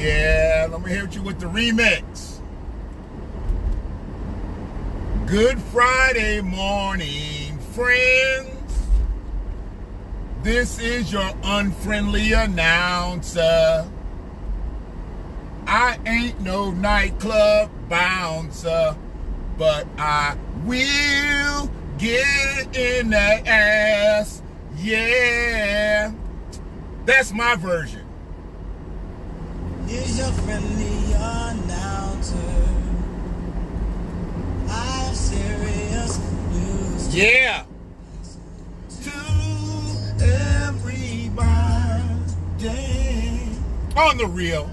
Yeah, let me hit you with the remix. Good Friday morning, friends. This is your unfriendly announcer. I ain't no nightclub bouncer, but I will get in that ass. Yeah, that's my version. Here's your friendly announcer. I have serious news. Yeah. To everybody. On the real,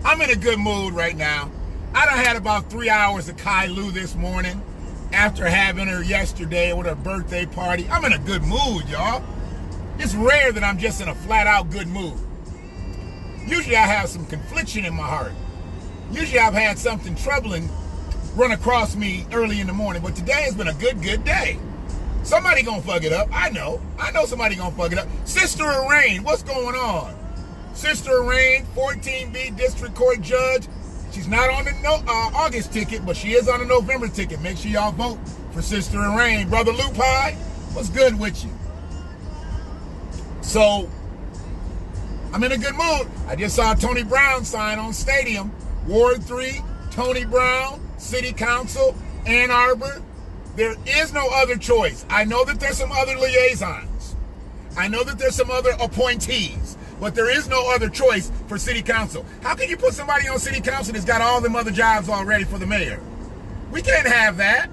I'm in a good mood right now. I done had about 3 hours of Kai Lu this morning after having her yesterday with her birthday party. I'm in a good mood, y'all. It's rare that I'm just in a flat out good mood. Usually I have some confliction in my heart. Usually I've had something troubling run across me early in the morning, but today has been a good day. Somebody gonna fuck it up. I know somebody gonna fuck it up. Sister Arain, what's going on? Sister Arain, 14B District Court Judge. She's not on the August ticket, but she is on the November ticket. Make sure y'all vote for Sister Arain. Brother Lupai, what's good with you? So, I'm in a good mood. I just saw Tony Brown sign on Stadium. Ward 3, Tony Brown, City Council, Ann Arbor. There is no other choice. I know that there's some other liaisons. I know that there's some other appointees. But there is no other choice for City Council. How can you put somebody on City Council that's got all them other jobs already for the mayor? We can't have that.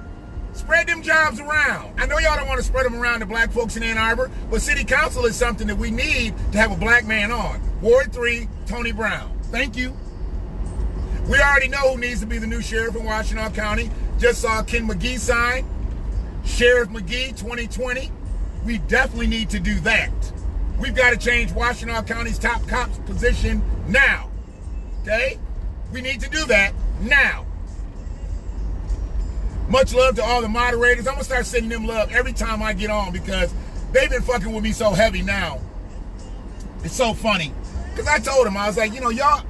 Spread them jobs around. I know y'all don't want to spread them around to black folks in Ann Arbor, but City Council is something that we need to have a black man on. Ward 3, Tony Brown. Thank you. We already know who needs to be the new sheriff in Washtenaw County. Just saw Ken McGee sign. Sheriff McGee 2020. We definitely need to do that. We've got to change Washtenaw County's top cop's position now. Okay? We need to do that now. Much love to all the moderators. I'm going to start sending them love every time I get on because they've been fucking with me so heavy now. It's so funny. Because I told them, I was like, you know, y'all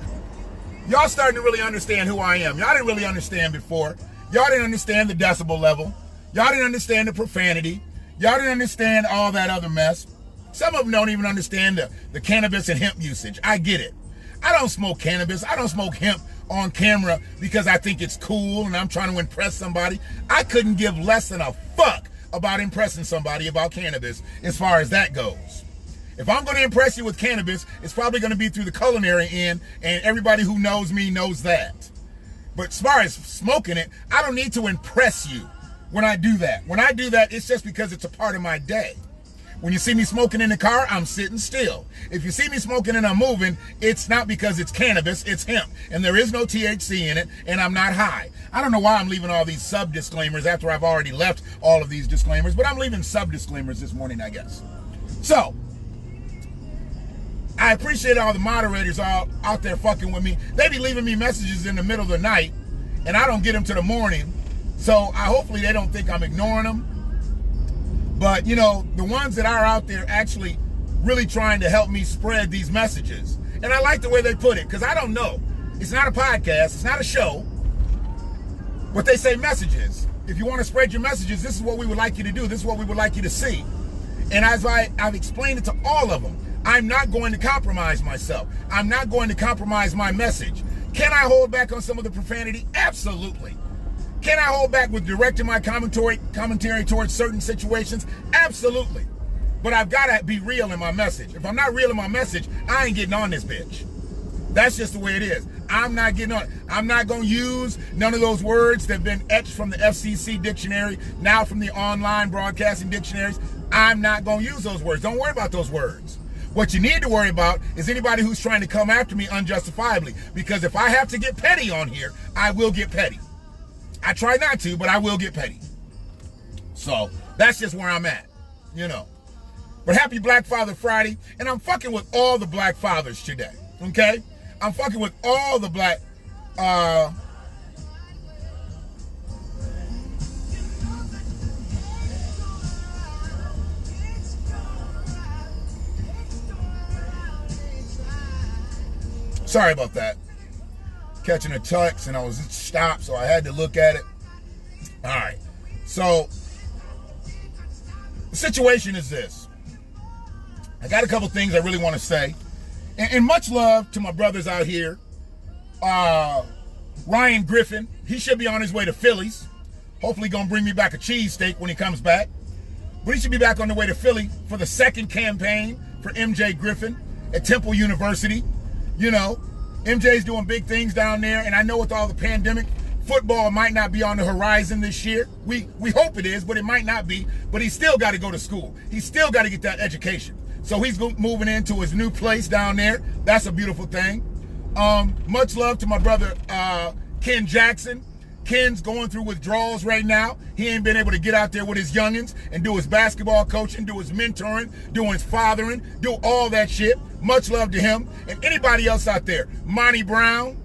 starting to really understand who I am. Y'all didn't really understand before. Y'all didn't understand the decibel level. Y'all didn't understand the profanity. Y'all didn't understand all that other mess. Some of them don't even understand the cannabis and hemp usage. I get it. I don't smoke cannabis. I don't smoke hemp on camera because I think it's cool and I'm trying to impress somebody. I couldn't give less than a fuck about impressing somebody about cannabis as far as that goes. If I'm going to impress you with cannabis, it's probably going to be through the culinary end, and everybody who knows me knows that. But as far as smoking it, I don't need to impress you when I do that. When I do that, it's just because it's a part of my day. When you see me smoking in the car, I'm sitting still. If you see me smoking and I'm moving, it's not because it's cannabis, it's hemp. And there is no THC in it, and I'm not high. I don't know why I'm leaving all these sub-disclaimers after I've already left all of these disclaimers, but I'm leaving sub-disclaimers this morning, I guess. So, I appreciate all the moderators all out there fucking with me. They be leaving me messages in the middle of the night, and I don't get them to the morning. So, hopefully they don't think I'm ignoring them. But, you know, the ones that are out there actually really trying to help me spread these messages. And I like the way they put it, because I don't know. It's not a podcast. It's not a show. But they say messages. If you want to spread your messages, this is what we would like you to do. This is what we would like you to see. And as I've explained it to all of them, I'm not going to compromise myself. I'm not going to compromise my message. Can I hold back on some of the profanity? Absolutely. Can I hold back with directing my commentary towards certain situations? Absolutely. But I've got to be real in my message. If I'm not real in my message, I ain't getting on this bitch. That's just the way it is. I'm not getting on it. I'm not going to use none of those words that have been etched from the FCC dictionary, now from the online broadcasting dictionaries. I'm not going to use those words. Don't worry about those words. What you need to worry about is anybody who's trying to come after me unjustifiably. Because if I have to get petty on here, I will get petty. I try not to, but I will get petty. So, that's just where I'm at, you know. But happy Black Father Friday, and I'm fucking with all the black fathers today, okay? I'm fucking with all the black, Sorry about that. Catching a tux and I was stopped, so I had to look at it. All right. So the situation is this. I got a couple things I really want to say. And much love to my brothers out here. Ryan Griffin, he should be on his way to Phillies. Hopefully gonna bring me back a cheesesteak when he comes back. But he should be back on the way to Philly for the second campaign for MJ Griffin at Temple University. You know, MJ's doing big things down there, and I know with all the pandemic, football might not be on the horizon this year. We hope it is, but it might not be. But he's still got to go to school. He's still got to get that education. So he's moving into his new place down there. That's a beautiful thing. Much love to my brother Ken Jackson. Ken's going through withdrawals right now. He ain't been able to get out there with his youngins and do his basketball coaching, do his mentoring, do his fathering, do all that shit. Much love to him. And anybody else out there. Monty Brown,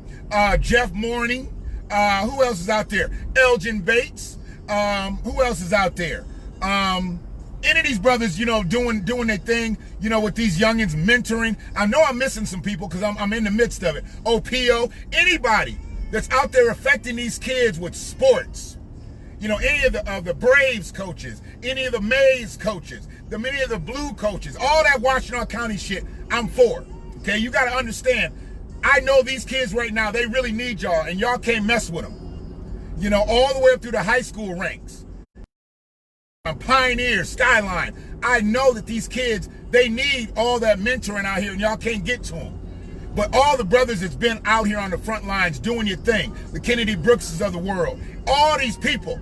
Jeff Morning. Who else is out there? Elgin Bates. Who else is out there? Any of these brothers, you know, doing their thing, you know, with these youngins, mentoring. I know I'm missing some people because I'm in the midst of it. OPO, anybody that's out there affecting these kids with sports. You know, any of the Braves coaches, any of the Mays coaches, many of the Blue coaches, all that Washington County shit, I'm for. Okay, you got to understand, I know these kids right now, they really need y'all, and y'all can't mess with them. You know, all the way up through the high school ranks. Pioneer, Skyline. I know that these kids, they need all that mentoring out here, and y'all can't get to them. But all the brothers that's been out here on the front lines doing your thing, the Kennedy Brookses of the world, all these people,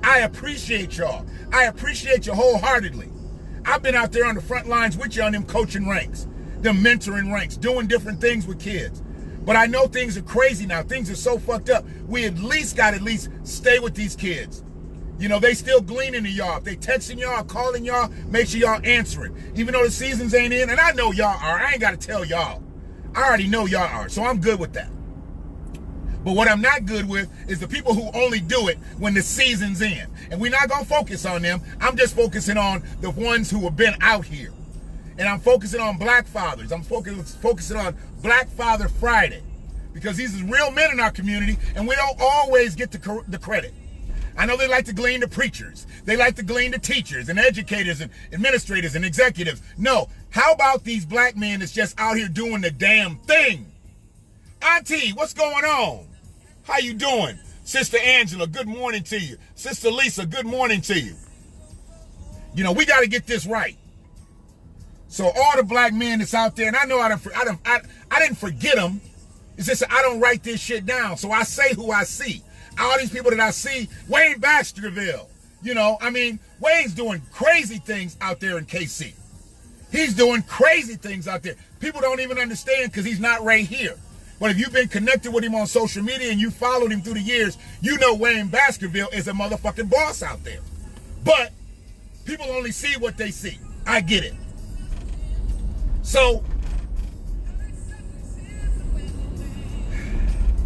I appreciate y'all. I appreciate you wholeheartedly. I've been out there on the front lines with you on them coaching ranks, them mentoring ranks, doing different things with kids. But I know things are crazy now. Things are so fucked up. We at least got to stay with these kids. You know, they still gleaning to y'all. If they texting y'all, calling y'all, make sure y'all answering. Even though the seasons ain't in, and I know y'all are. I ain't got to tell y'all. I already know y'all are, so I'm good with that. But what I'm not good with is the people who only do it when the season's in. And we're not going to focus on them. I'm just focusing on the ones who have been out here. And I'm focusing on Black fathers. I'm focusing on Black Father Friday. Because these are real men in our community, and we don't always get the credit. I know they like to glean the preachers. They like to glean the teachers and educators and administrators and executives. No, how about these black men that's just out here doing the damn thing? Auntie, what's going on? How you doing? Sister Angela, good morning to you. Sister Lisa, good morning to you. You know, we got to get this right. So all the black men that's out there, and I know I didn't forget them. It's just I don't write this shit down. So I say who I see. All these people that I see, Wayne Baskerville, you know, I mean, Wayne's doing crazy things out there in KC. He's doing crazy things out there. People don't even understand because he's not right here. But if you've been connected with him on social media and you followed him through the years, you know Wayne Baskerville is a motherfucking boss out there. But people only see what they see. I get it. So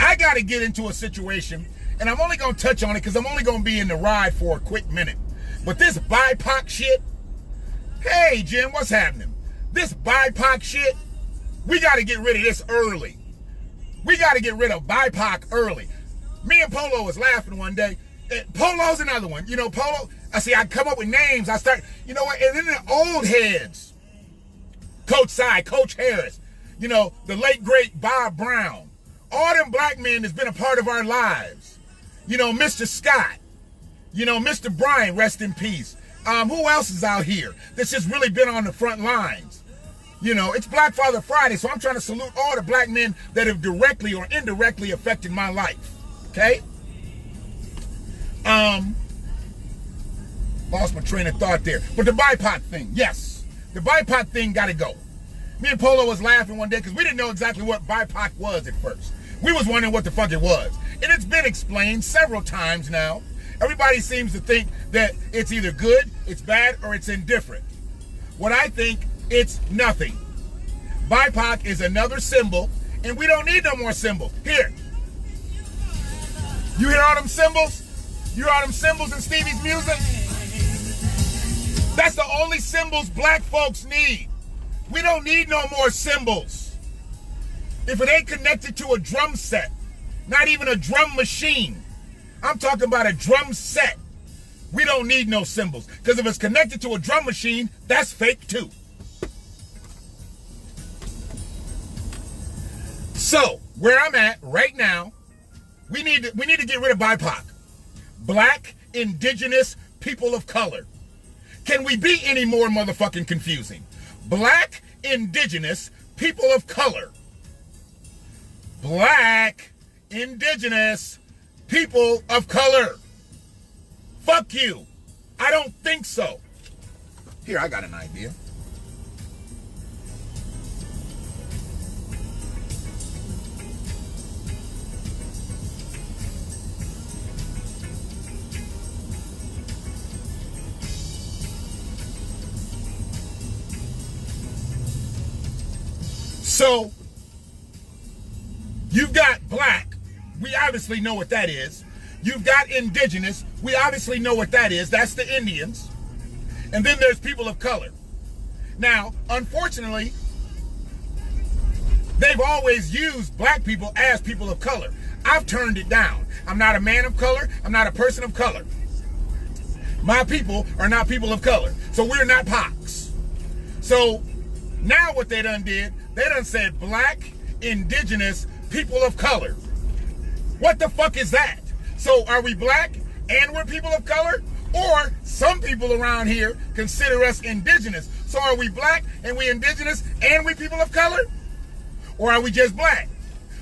I got to get into a situation. And I'm only going to touch on it because I'm only going to be in the ride for a quick minute. But this BIPOC shit, hey, Jim, what's happening? This BIPOC shit, we got to get rid of this early. We got to get rid of BIPOC early. Me and Polo was laughing one day. Polo's another one. You know, Polo, I come up with names. I start, you know what? And then the old heads, Coach Sy, Coach Harris, you know, the late, great Bob Brown. All them black men that's been a part of our lives. You know, Mr. Scott, you know, Mr. Brian, rest in peace. Who else is out here that's just really been on the front lines? You know, it's Black Father Friday, so I'm trying to salute all the black men that have directly or indirectly affected my life, okay? Lost my train of thought there. But the BIPOC thing, yes, the BIPOC thing got to go. Me and Polo was laughing one day because we didn't know exactly what BIPOC was at first. We was wondering what the fuck it was. And it's been explained several times now. Everybody seems to think that it's either good, it's bad, or it's indifferent. What I think, it's nothing. BIPOC is another symbol, and we don't need no more symbols. Here. You hear all them symbols? You hear all them symbols in Stevie's music? That's the only symbols black folks need. We don't need no more symbols. If it ain't connected to a drum set, not even a drum machine, I'm talking about a drum set, we don't need no symbols. Because if it's connected to a drum machine, that's fake too. So, where I'm at right now, we need to get rid of BIPOC. Black, indigenous, people of color. Can we be any more motherfucking confusing? Black, indigenous, people of color. Black, indigenous, people of color. Fuck you. I don't think so. Here, I got an idea. So, you've got black, we obviously know what that is. You've got indigenous, we obviously know what that is. That's the Indians. And then there's people of color. Now, unfortunately, they've always used black people as people of color. I've turned it down. I'm not a man of color. I'm not a person of color. My people are not people of color. So we're not POCs. So now what they done did, they done said black, indigenous, people of color. What the fuck is that? So are we black and we're people of color? Or some people around here consider us indigenous. So are we black and we indigenous and we people of color? Or are we just black?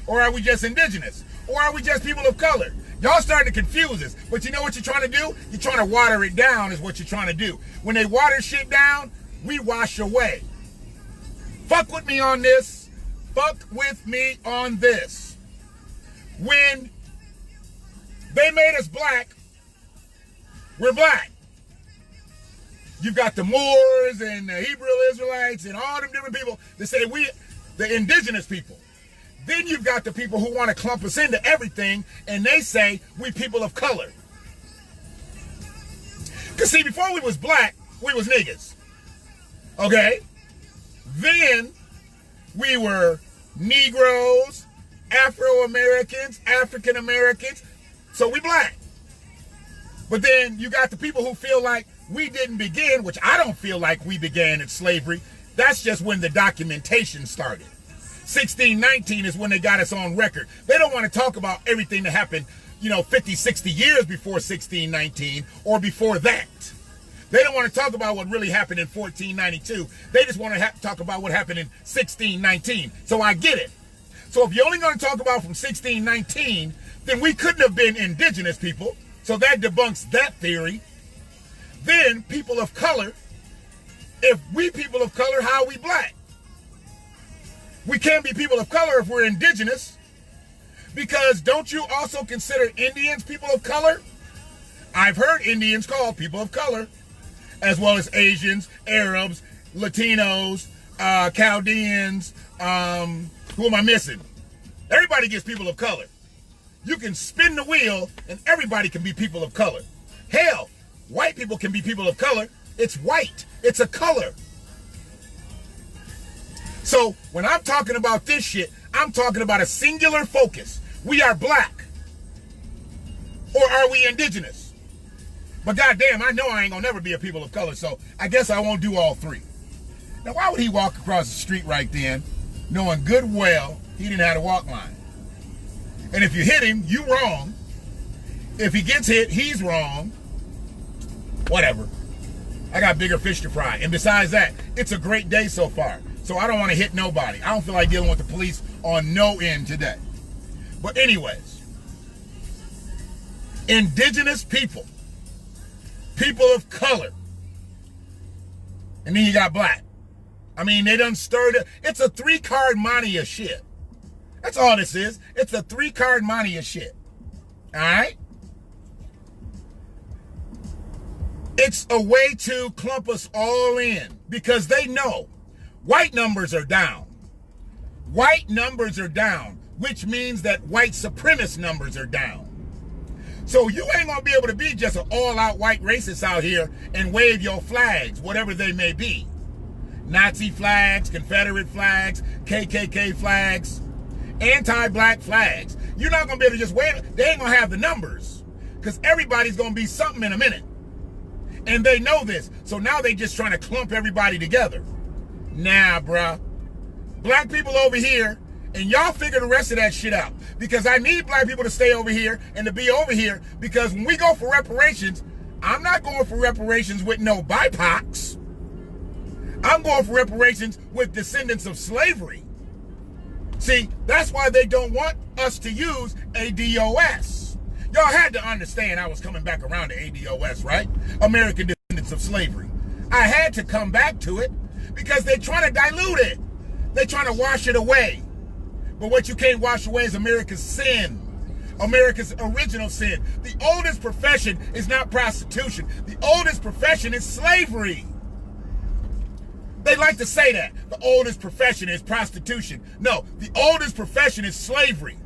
Or are we just indigenous? Or are we just people of color? Y'all starting to confuse us. But you know what you're trying to do? You're trying to water it down is what you're trying to do. When they water shit down, we wash away. Fuck with me on this. Fuck with me on this. When they made us black, we're black. You've got the Moors and the Hebrew Israelites and all them different people that say we, the indigenous people. Then you've got the people who want to clump us into everything and they say we people of color. Because see, before we was black, we was niggas. Okay? Then we were Negroes, Afro-Americans, African-Americans. So we black. But then you got the people who feel like we didn't begin, which I don't feel like we began at slavery. That's just when the documentation started. 1619 is when they got us on record. They don't want to talk about everything that happened, 50, 60 years before 1619 or before that. They don't want to talk about what really happened in 1492. They just want to talk about what happened in 1619. So I get it. So if you're only going to talk about from 1619, then we couldn't have been indigenous people. So that debunks that theory. Then people of color. If we people of color, how are we black? We can't be people of color if we're indigenous. Because don't you also consider Indians people of color? I've heard Indians called people of color, as well as Asians, Arabs, Latinos, Chaldeans. Who am I missing? Everybody gets people of color. You can spin the wheel and everybody can be people of color. Hell, white people can be people of color. It's white. It's a color. So when I'm talking about this shit, I'm talking about a singular focus. We are black. Or are we indigenous? But goddamn, I know I ain't gonna never be a people of color, so I guess I won't do all three. Now, why would he walk across the street right then, knowing good well he didn't have a walk line? And if you hit him, you wrong. If he gets hit, he's wrong. Whatever. I got bigger fish to fry. And besides that, it's a great day so far. So I don't want to hit nobody. I don't feel like dealing with the police on no end today. But anyways, indigenous people, people of color, and then you got black. I mean, they done stirred it. It's a 3-card money of shit. That's all this is. It's a 3-card money of shit. All right? It's a way to clump us all in because they know white numbers are down. White numbers are down, which means that white supremacist numbers are down. So you ain't gonna be able to be just an all-out white racist out here and wave your flags, whatever they may be. Nazi flags, Confederate flags, KKK flags. anti-black flags. You're not going to be able to just wave. They ain't going to have the numbers because everybody's going to be something in a minute. And they know this. So now they just trying to clump everybody together. Nah, bruh. Black people over here, and y'all figure the rest of that shit out. Because I need black people to stay over here and to be over here. Because when we go for reparations, I'm not going for reparations with no BIPOCs. I'm going for reparations with descendants of slavery. See, that's why they don't want us to use ADOS. Y'all had to understand I was coming back around to ADOS, right? American Descendants of Slavery. I had to come back to it because they're trying to dilute it. They're trying to wash it away. But what you can't wash away is America's sin. America's original sin. The oldest profession is not prostitution. The oldest profession is slavery. They like to say that. The oldest profession is prostitution. No, the oldest profession is slavery.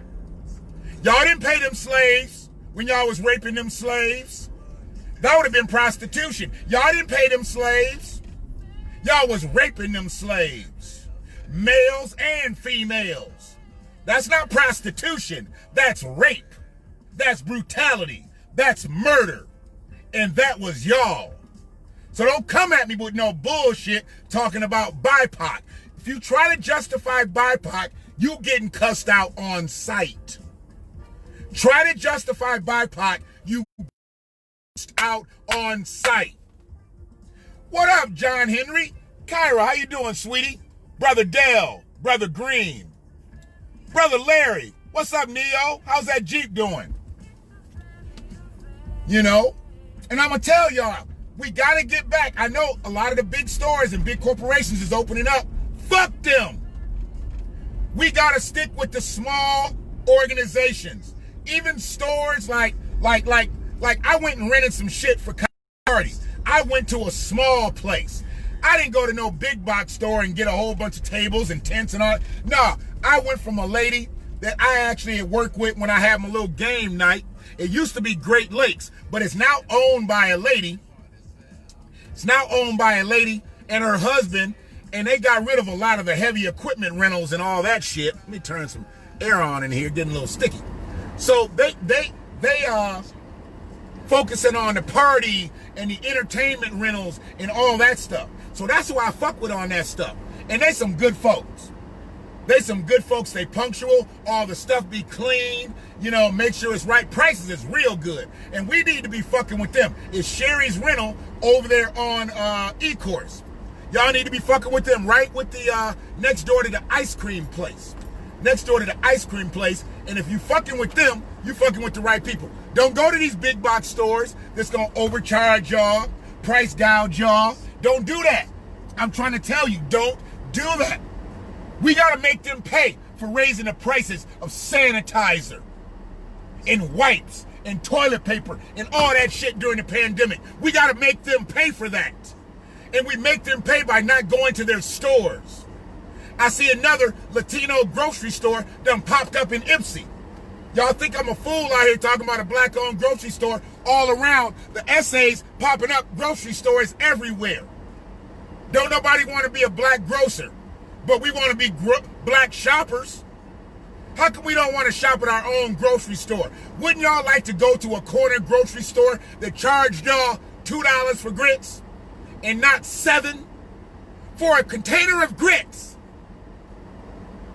Y'all didn't pay them slaves when y'all was raping them slaves. That would have been prostitution. Y'all didn't pay them slaves. Y'all was raping them slaves. Males and females. That's not prostitution. That's rape. That's brutality. That's murder. And that was y'all. So don't come at me with no bullshit talking about BIPOC. If you try to justify BIPOC, you getting cussed out on sight. Try to justify BIPOC, you out on sight. What up, John Henry? Kyra, how you doing, sweetie? Brother Dale, Brother Green, Brother Larry, what's up, Neo? How's that Jeep doing? You know, and I'm going to tell y'all, we got to get back. I know a lot of the big stores and big corporations is opening up. Fuck them. We got to stick with the small organizations. Even stores like I went and rented some shit for parties. I went to a small place. I didn't go to no big box store and get a whole bunch of tables and tents and all that. No, I went from a lady that I actually had worked with when I had my little game night. It used to be Great Lakes, but it's now owned by a lady. It's now owned by a lady and her husband, and they got rid of a lot of the heavy equipment rentals and all that shit. Let me turn some air on in here, getting a little sticky. So they focusing on the party and the entertainment rentals and all that stuff. So that's who I fuck with on that stuff. And they some good folks. They some good folks. They punctual. All the stuff be clean. You know, make sure it's right. Prices is real good. And we need to be fucking with them. It's Sherry's Rental over there on E-Course. Y'all need to be fucking with them right with the next door to the ice cream place. Next door to the ice cream place. And if you fucking with them, you fucking with the right people. Don't go to these big box stores that's going to overcharge y'all, price gouge y'all. Don't do that. I'm trying to tell you, don't do that. We got to make them pay for raising the prices of sanitizer and wipes and toilet paper and all that shit during the pandemic. We got to make them pay for that. And we make them pay by not going to their stores. I see another Latino grocery store done popped up in Ipsy. Y'all think I'm a fool out here talking about a black-owned grocery store all around. The essays popping up grocery stores everywhere. Don't nobody want to be a black grocer, but we want to be black shoppers. How come we don't want to shop at our own grocery store? Wouldn't y'all like to go to a corner grocery store that charged y'all $2 for grits and not $7 for a container of grits?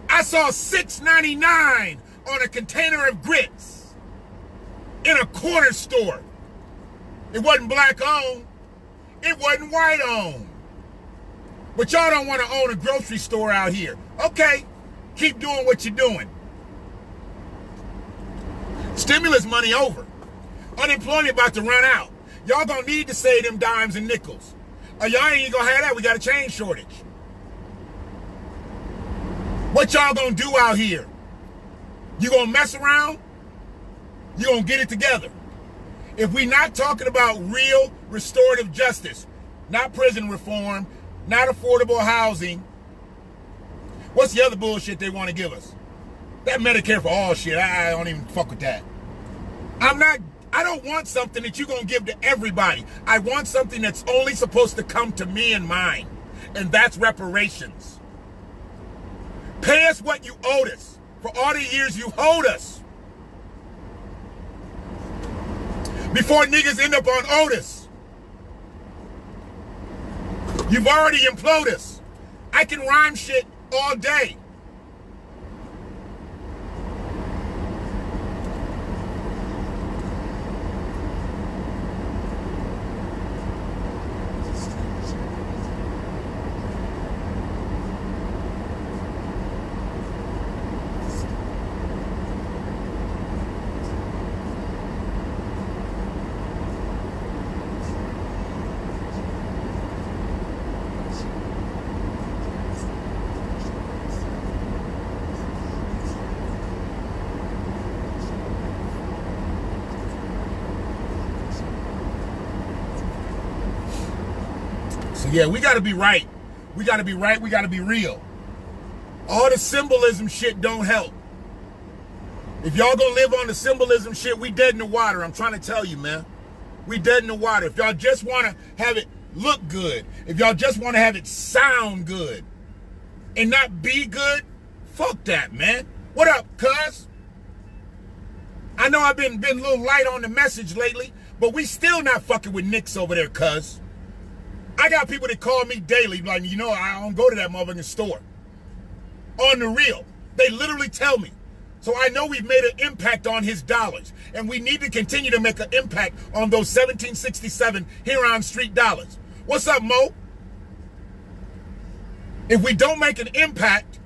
I saw $6.99 on a container of grits in a corner store. It wasn't black owned. It wasn't white owned. But y'all don't want to own a grocery store out here. Okay, keep doing what you're doing. Stimulus money over. Unemployment about to run out. Y'all gonna need to save them dimes and nickels. Or y'all ain't gonna have that. We got a change shortage. What y'all gonna do out here? You gonna mess around? You gonna get it together. If we not talking about real restorative justice, not prison reform, not affordable housing, what's the other bullshit they want to give us? That Medicare for all shit, I don't even fuck with that. I don't want something that you're gonna give to everybody. I want something that's only supposed to come to me and mine. And that's reparations. Pay us what you owed us for all the years you hold us. Before niggas end up on Otis. You've already imploded us. I can rhyme shit all day. Yeah, we gotta be right. We gotta be right. We gotta be real. All the symbolism shit don't help. If y'all gonna live on the symbolism shit, we dead in the water. I'm trying to tell you, man. We dead in the water. If y'all just wanna have it look good, if y'all just wanna have it sound good and not be good, fuck that, man. What up, cuz? I know I've been a little light on the message lately, but we still not fucking with Knicks over there, cuz. I got people that call me daily, like, you know, I don't go to that motherfucking store. On the real. They literally tell me. So I know we've made an impact on his dollars. And we need to continue to make an impact on those 1767 Huron Street dollars. What's up, Mo? If we don't make an impact,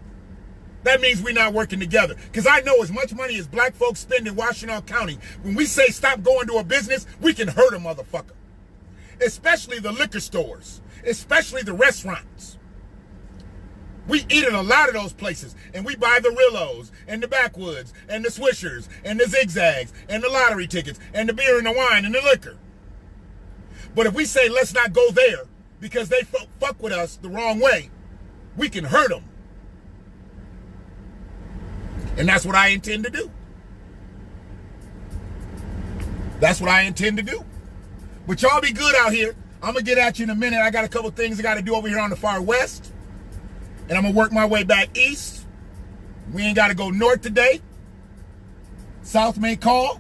that means we're not working together. Because I know as much money as black folks spend in Washington County, when we say stop going to a business, we can hurt a motherfucker. Especially the liquor stores, especially the restaurants. We eat at a lot of those places, and we buy the Rillos, and the Backwoods, and the Swishers, and the Zigzags, and the lottery tickets, and the beer and the wine, and the liquor. But if we say let's not go there, because they fuck with us the wrong way, we can hurt them. And that's what I intend to do. That's what I intend to do. But y'all be good out here. I'm going to get at you in a minute. I got a couple things I got to do over here on the far west. And I'm going to work my way back east. We ain't got to go north today. South may call.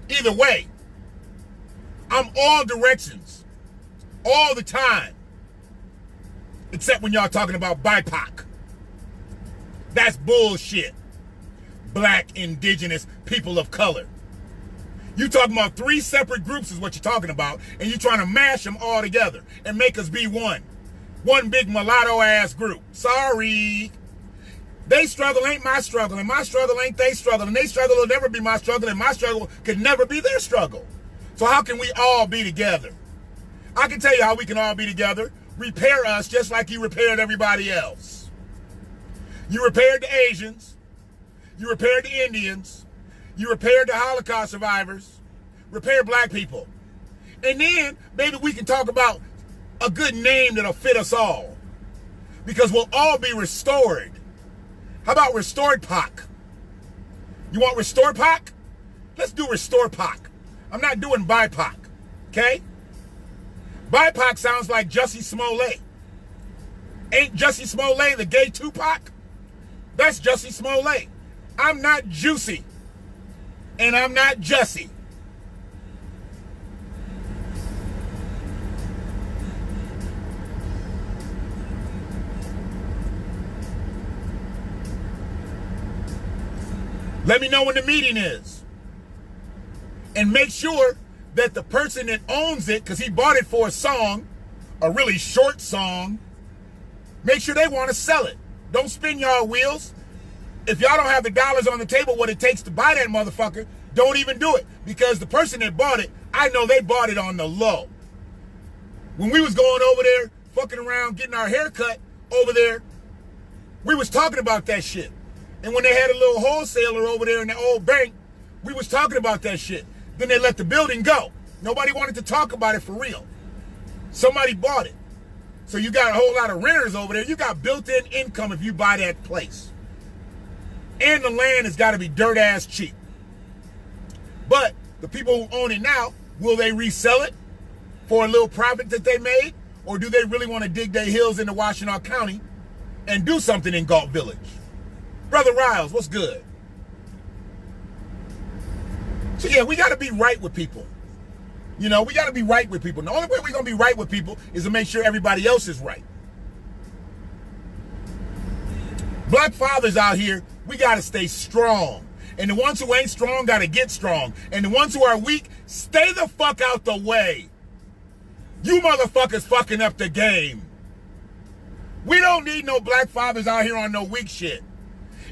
Either way, I'm all directions. All the time. Except when y'all talking about BIPOC. That's bullshit. Black, indigenous, people of color. You talking about 3 separate groups is what you're talking about, and you're trying to mash them all together and make us be one. One big mulatto-ass group. Sorry. They struggle ain't my struggle, and my struggle ain't they struggle, and they struggle will never be my struggle, and my struggle could never be their struggle. So how can we all be together? I can tell you how we can all be together. Repair us just like you repaired everybody else. You repaired the Asians. You repaired the Indians. You repaired the Holocaust survivors, repair black people. And then maybe we can talk about a good name that'll fit us all. Because we'll all be restored. How about restored POC? You want restored POC? Let's do restored POC. I'm not doing BIPOC, okay? BIPOC sounds like Jussie Smollett. Ain't Jussie Smollett the gay Tupac? That's Jussie Smollett. I'm not Juicy. And I'm not Jussie. Let me know when the meeting is. And make sure that the person that owns it, because he bought it for a song, a really short song, make sure they want to sell it. Don't spin y'all wheels. If y'all don't have the dollars on the table, what it takes to buy that motherfucker, don't even do it. Because the person that bought it, I know they bought it on the low. When we was going over there, fucking around, getting our hair cut over there, we was talking about that shit. And when they had a little wholesaler over there in the old bank, we was talking about that shit. Then they let the building go. Nobody wanted to talk about it for real. Somebody bought it. So you got a whole lot of renters over there. You got built-in income if you buy that place. And the land has got to be dirt ass cheap. But the people who own it now, will they resell it for a little profit that they made? Or do they really want to dig their heels into Washington County and do something in Galt Village? Brother Riles, what's good? So yeah, we got to be right with people. You know, we got to be right with people. The only way we're going to be right with people is to make sure everybody else is right. Black fathers out here, we got to stay strong. And the ones who ain't strong got to get strong. And the ones who are weak, stay the fuck out the way. You motherfuckers fucking up the game. We don't need no black fathers out here on no weak shit.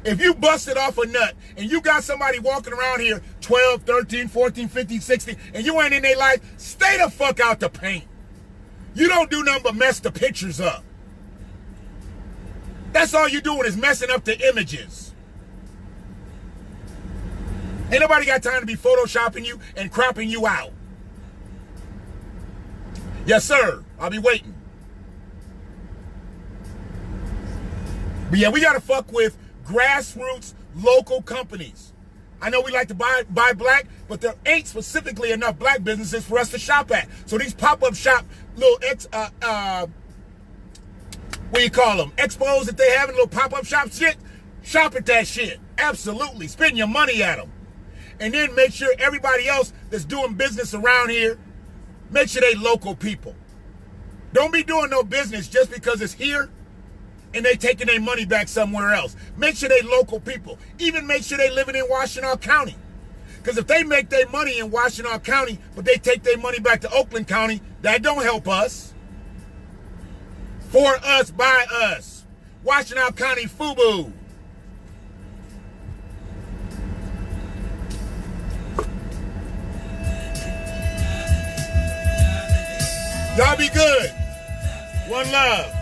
If you busted off a nut and you got somebody walking around here 12, 13, 14, 15, 16, and you ain't in their life, stay the fuck out the paint. You don't do nothing but mess the pictures up. That's all you're doing is messing up the images. Ain't nobody got time to be photoshopping you and cropping you out. Yes, sir. I'll be waiting. But yeah, we got to fuck with grassroots local companies. I know we like to buy black, but there ain't specifically enough black businesses for us to shop at. So these pop-up shop little what do you call them? Expos that they have in little pop-up shop shit. Shop at that shit. Absolutely. Spend your money at them. And then make sure everybody else that's doing business around here, make sure they local people. Don't be doing no business just because it's here and they taking their money back somewhere else. Make sure they local people. Even make sure they living in Washtenaw County. Because if they make their money in Washtenaw County, but they take their money back to Oakland County, that don't help us. For us, by us. Washtenaw County FUBU. Y'all be good. One love.